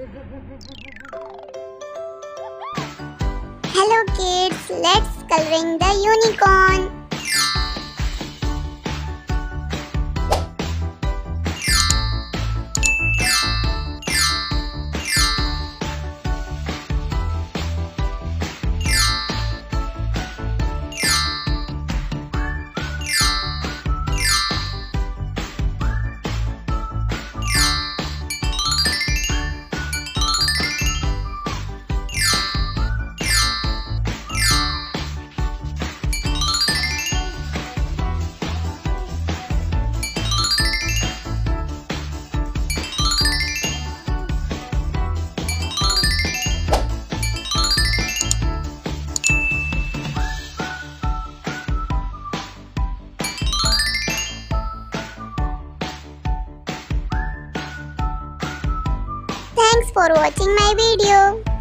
Hello kids, let's coloring the unicorn. Thanks for watching my video.